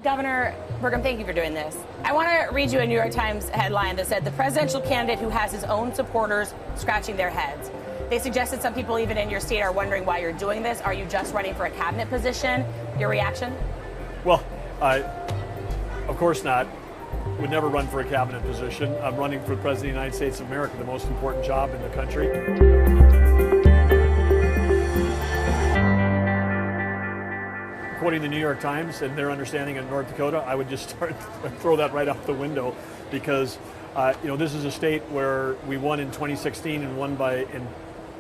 Governor Burgum, thank you for doing this. I want to read you a New York Times headline that said, the presidential candidate who has his own supporters scratching their heads. They suggested some people even in your state are wondering why you're doing this. Are you just running for a cabinet position? Your reaction? Well, of course not. Would never run for a cabinet position. I'm running for President of the United States of America, the most important job in the country. Quoting the New York Times and their understanding of North Dakota, I would just throw that right out the window, because this is a state where we won in 2016 and won in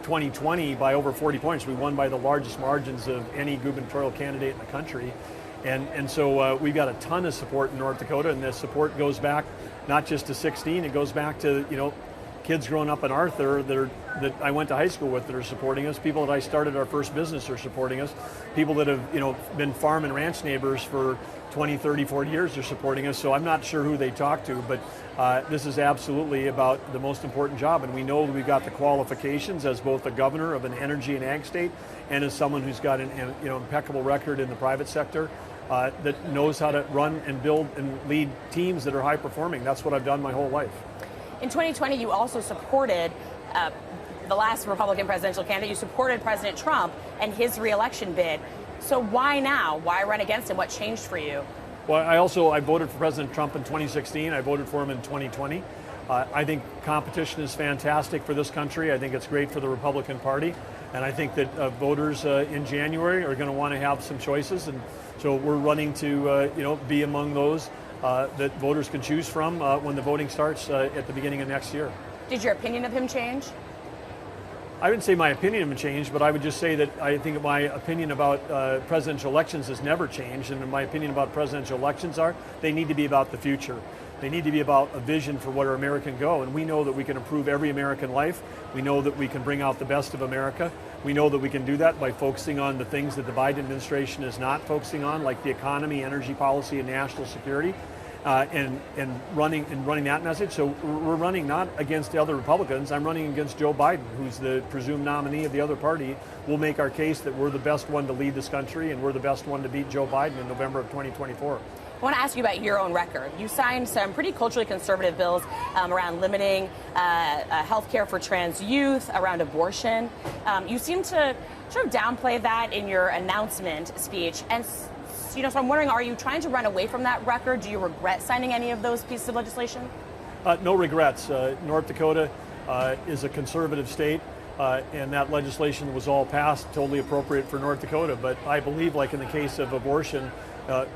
2020 by over 40 points. We won by the largest margins of any gubernatorial candidate in the country. And so we've got a ton of support in North Dakota, and the support goes back not just to 16, it goes back to, kids growing up in Arthur that I went to high school with that are supporting us, people that I started our first business are supporting us, people that have, been farm and ranch neighbors for 20, 30, 40 years are supporting us. So I'm not sure who they talk to, but this is absolutely about the most important job. And we know we've got the qualifications as both a governor of an energy and ag state and as someone who's got an impeccable record in the private sector. That knows how to run and build and lead teams that are high performing. That's what I've done my whole life. In 2020, you also supported the last Republican presidential candidate. You supported President Trump and his re-election bid. So why now? Why run against him? What changed for you? Well, I voted for President Trump in 2016. I voted for him in 2020. I think competition is fantastic for this country. I think it's great for the Republican Party. And I think that voters in January are going to want to have some choices. And so we're running to be among those that voters can choose from when the voting starts at the beginning of next year. Did your opinion of him change? I wouldn't say my opinion of him changed, but I would just say that I think my opinion about presidential elections has never changed. And my opinion about presidential elections they need to be about the future. They need to be about a vision for where America can go. And we know that we can improve every American life. We know that we can bring out the best of America. We know that we can do that by focusing on the things that the Biden administration is not focusing on, like the economy, energy policy, and national security, and running that message. So we're running not against the other Republicans. I'm running against Joe Biden, who's the presumed nominee of the other party. We'll make our case that we're the best one to lead this country, and we're the best one to beat Joe Biden in November of 2024. I want to ask you about your own record. You signed some pretty culturally conservative bills around limiting health care for trans youth, around abortion. You seem to sort of downplay that in your announcement speech. And, so I'm wondering, are you trying to run away from that record? Do you regret signing any of those pieces of legislation? No regrets. North Dakota is a conservative state. And that legislation was all passed, totally appropriate for North Dakota. But I believe, like in the case of abortion,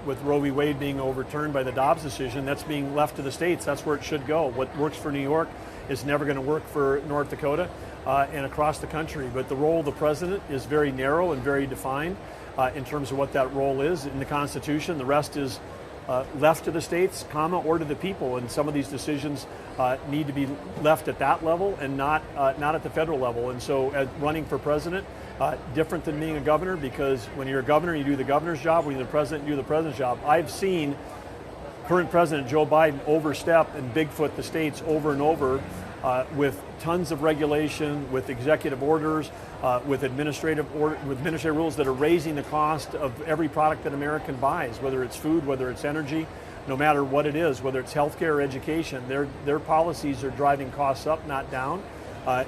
with Roe v. Wade being overturned by the Dobbs decision, that's being left to the states. That's where it should go. What works for New York is never going to work for North Dakota and across the country. But the role of the president is very narrow and very defined in terms of what that role is in the Constitution. The rest is left to the states, or to the people. And some of these decisions need to be left at that level and not at the federal level. And so running for president, different than being a governor, because when you're a governor, you do the governor's job. When you're the president, you do the president's job. I've seen current President Joe Biden overstep and Bigfoot the states over and over with tons of regulation, with executive orders, with administrative rules that are raising the cost of every product that American buys, whether it's food, whether it's energy, no matter what it is, whether it's healthcare or education. Their policies are driving costs up, not down.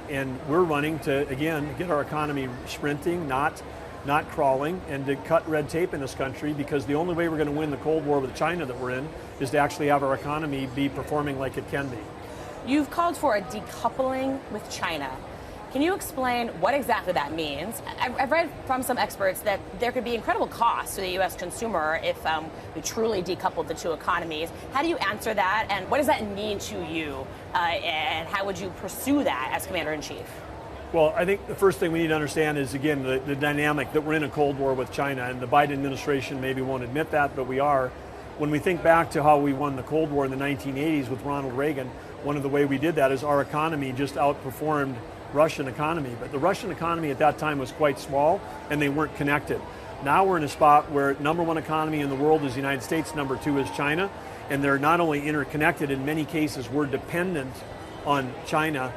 And we're running to, again, get our economy sprinting, not crawling, and to cut red tape in this country, because the only way we're going to win the Cold War with China that we're in is to actually have our economy be performing like it can be. You've called for a decoupling with China. Can you explain what exactly that means? I've read from some experts that there could be incredible costs to the U.S. consumer if we truly decoupled the two economies. How do you answer that, and what does that mean to you, and how would you pursue that as Commander-in-Chief? Well, I think the first thing we need to understand is, again, the dynamic that we're in a Cold War with China, and the Biden administration maybe won't admit that, but we are. When we think back to how we won the Cold War in the 1980s with Ronald Reagan, one of the way we did that is our economy just outperformed Russian economy. But the Russian economy at that time was quite small, and they weren't connected. Now we're in a spot where number one economy in the world is the United States, number two is China, and they're not only interconnected, in many cases we're dependent on China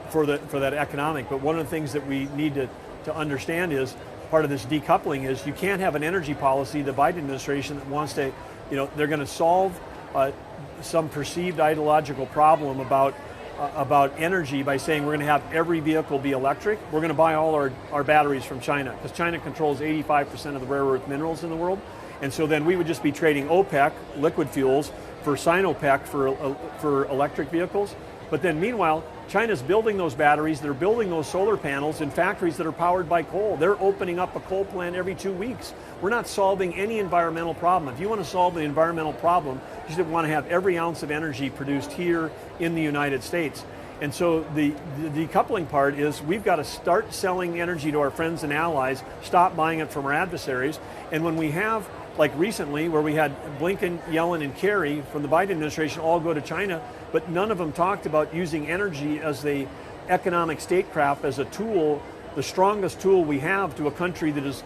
for that economic. But one of the things that we need to understand is, part of this decoupling is you can't have an energy policy, the Biden administration, that wants to they're going to solve some perceived ideological problem about energy by saying we're going to have every vehicle be electric. We're going to buy all our batteries from China, because China controls 85% of the rare earth minerals in the world. And so then we would just be trading OPEC, liquid fuels, for Sinopec for electric vehicles. But then meanwhile, China's building those batteries, they're building those solar panels in factories that are powered by coal. They're opening up a coal plant every 2 weeks. We're not solving any environmental problem. If you want to solve the environmental problem, you should want to have every ounce of energy produced here in the United States. And so the decoupling part is we've got to start selling energy to our friends and allies, stop buying it from our adversaries. And when we have, like recently, where we had Blinken, Yellen, and Kerry from the Biden administration all go to China, but none of them talked about using energy as the economic statecraft, as a tool, the strongest tool we have to a country that is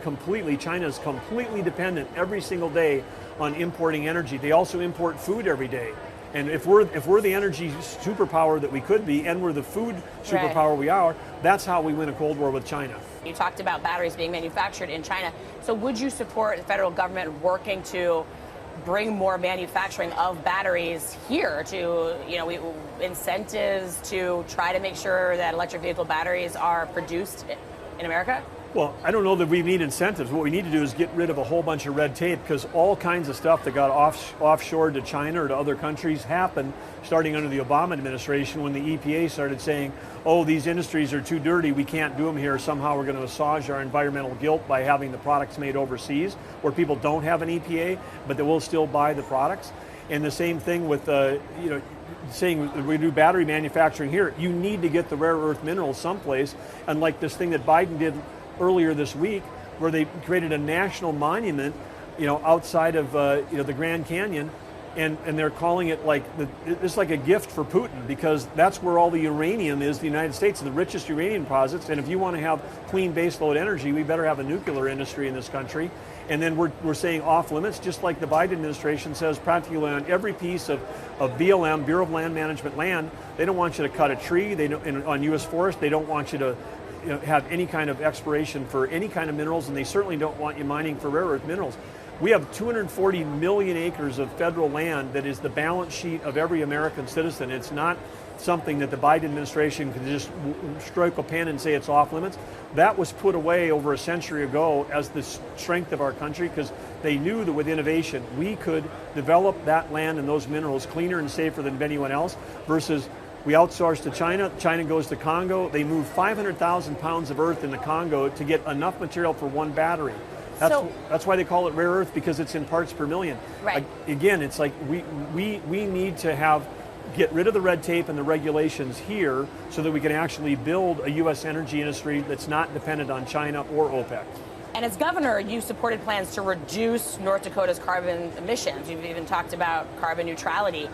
China is completely dependent every single day on importing energy. They also import food every day. And if we're the energy superpower that we could be, and we're the food superpower we are, that's how we win a Cold War with China. You talked about batteries being manufactured in China. So would you support the federal government working to bring more manufacturing of batteries here, to, incentives to try to make sure that electric vehicle batteries are produced in America? Well, I don't know that we need incentives. What we need to do is get rid of a whole bunch of red tape, because all kinds of stuff that got offshored to China or to other countries happened starting under the Obama administration, when the EPA started saying, oh, these industries are too dirty, we can't do them here. Somehow we're going to massage our environmental guilt by having the products made overseas, where people don't have an EPA, but they will still buy the products. And the same thing with, saying we do battery manufacturing here. You need to get the rare earth minerals someplace, unlike this thing that Biden did earlier this week, where they created a national monument, outside of the Grand Canyon, and they're calling it it's like a gift for Putin, because that's where all the uranium is, the United States, the richest uranium deposits. And if you want to have clean baseload energy, we better have a nuclear industry in this country. And then we're saying off limits, just like the Biden administration says practically on every piece of BLM, Bureau of Land Management land. They don't want you to cut a tree. They don't, on U.S. forest, they don't want you to have any kind of exploration for any kind of minerals, and they certainly don't want you mining for rare earth minerals. We have 240 million acres of federal land that is the balance sheet of every American citizen. It's not something that the Biden administration can just stroke a pen and say it's off limits. That was put away over a century ago as the strength of our country, because they knew that with innovation we could develop that land and those minerals cleaner and safer than anyone else, versus we outsource to China. China goes to Congo. They move 500,000 pounds of earth into Congo to get enough material for one battery. That's why they call it rare earth, because it's in parts per million. Right. Again, it's like we need to get rid of the red tape and the regulations here, so that we can actually build a U.S. energy industry that's not dependent on China or OPEC. And as governor, you supported plans to reduce North Dakota's carbon emissions. You've even talked about carbon neutrality.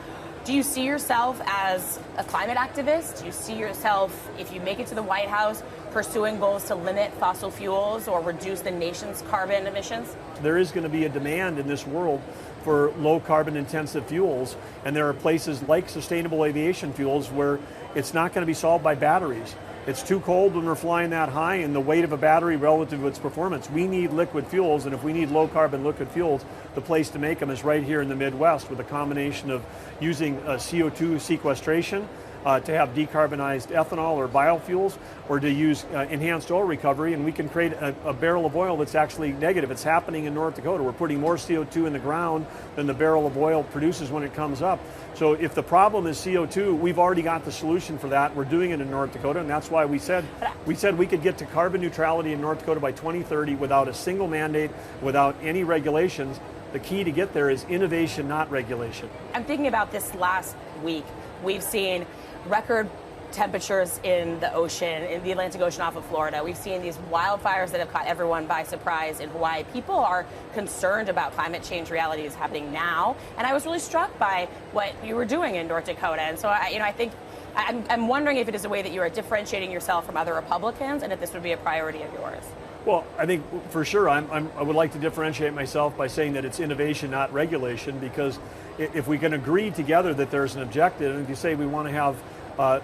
Do you see yourself as a climate activist? Do you see yourself, if you make it to the White House, pursuing goals to limit fossil fuels or reduce the nation's carbon emissions? There is going to be a demand in this world for low carbon intensive fuels, and there are places like sustainable aviation fuels where it's not going to be solved by batteries. It's too cold when we're flying that high, and the weight of a battery relative to its performance. We need liquid fuels, and if we need low carbon liquid fuels, the place to make them is right here in the Midwest, with a combination of using CO2 sequestration to have decarbonized ethanol or biofuels, or to use enhanced oil recovery, and we can create a barrel of oil that's actually negative. It's happening in North Dakota. We're putting more CO2 in the ground than the barrel of oil produces when it comes up. So if the problem is CO2, we've already got the solution for that. We're doing it in North Dakota, and that's why we said we could get to carbon neutrality in North Dakota by 2030 without a single mandate, without any regulations. The key to get there is innovation, not regulation. I'm thinking about this last week. We've seen record temperatures in the ocean, in the Atlantic Ocean off of Florida. We've seen these wildfires that have caught everyone by surprise in Hawaii. People are concerned about climate change realities happening now, and I was really struck by what you were doing in North Dakota. And so I think I'm wondering if it is a way that you are differentiating yourself from other Republicans, and if this would be a priority of yours. Well, I think for sure I would like to differentiate myself by saying that it's innovation, not regulation, because if we can agree together that there's an objective, and if you say we want to have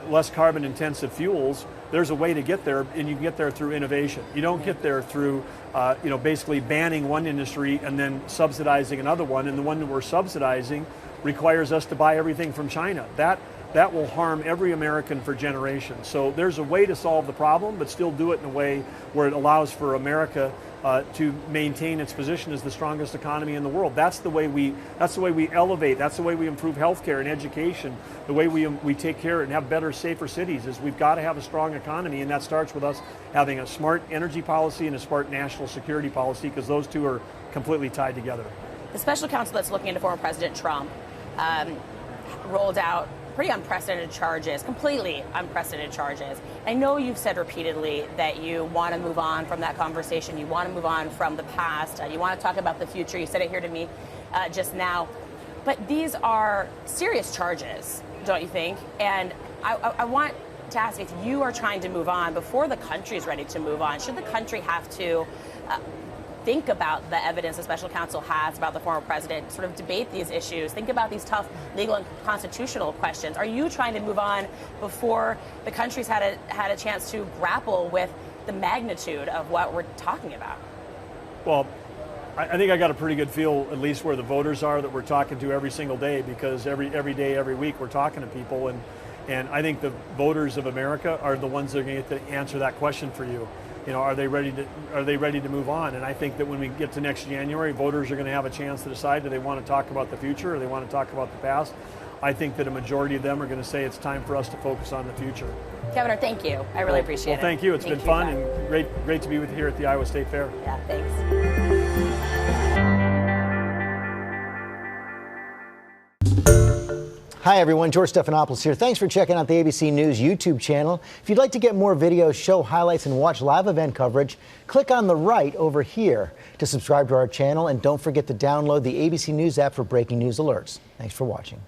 less carbon intensive fuels, there's a way to get there, and you can get there through innovation. You don't get there through, basically banning one industry and then subsidizing another one, and the one that we're subsidizing requires us to buy everything from China. That will harm every American for generations. So there's a way to solve the problem, but still do it in a way where it allows for America to maintain its position as the strongest economy in the world. That's the way we elevate. That's the way we improve healthcare and education. The way we take care and have better, safer cities is we've got to have a strong economy, and that starts with us having a smart energy policy and a smart national security policy, because those two are completely tied together. The special counsel that's looking into former President Trump rolled out pretty unprecedented charges, completely unprecedented charges. I know you've said repeatedly that you want to move on from that conversation, you want to move on from the past, you want to talk about the future. You said it here to me just now. But these are serious charges, don't you think? And I want to ask, if you are trying to move on before the country is ready to move on, should the country have to think about the evidence the special counsel has about the former president, sort of debate these issues, think about these tough legal and constitutional questions? Are you trying to move on before the country's had a chance to grapple with the magnitude of what we're talking about? Well, I think I got a pretty good feel, at least where the voters are that we're talking to every single day, because every day, every week, we're talking to people, and I think the voters of America are the ones that are going to get to answer that question for you. Are they ready to move on? And I think that when we get to next January, voters are going to have a chance to decide, do they want to talk about the future or they want to talk about the past? I think that a majority of them are going to say it's time for us to focus on the future. Governor, thank you. I really appreciate it. Well, thank you. It's been fun and great to be with you here at the Iowa State Fair. Yeah, thanks. Hi everyone, George Stephanopoulos here. Thanks for checking out the ABC News YouTube channel. If you'd like to get more videos, show highlights, and watch live event coverage, click on the right over here to subscribe to our channel, and don't forget to download the ABC News app for breaking news alerts. Thanks for watching.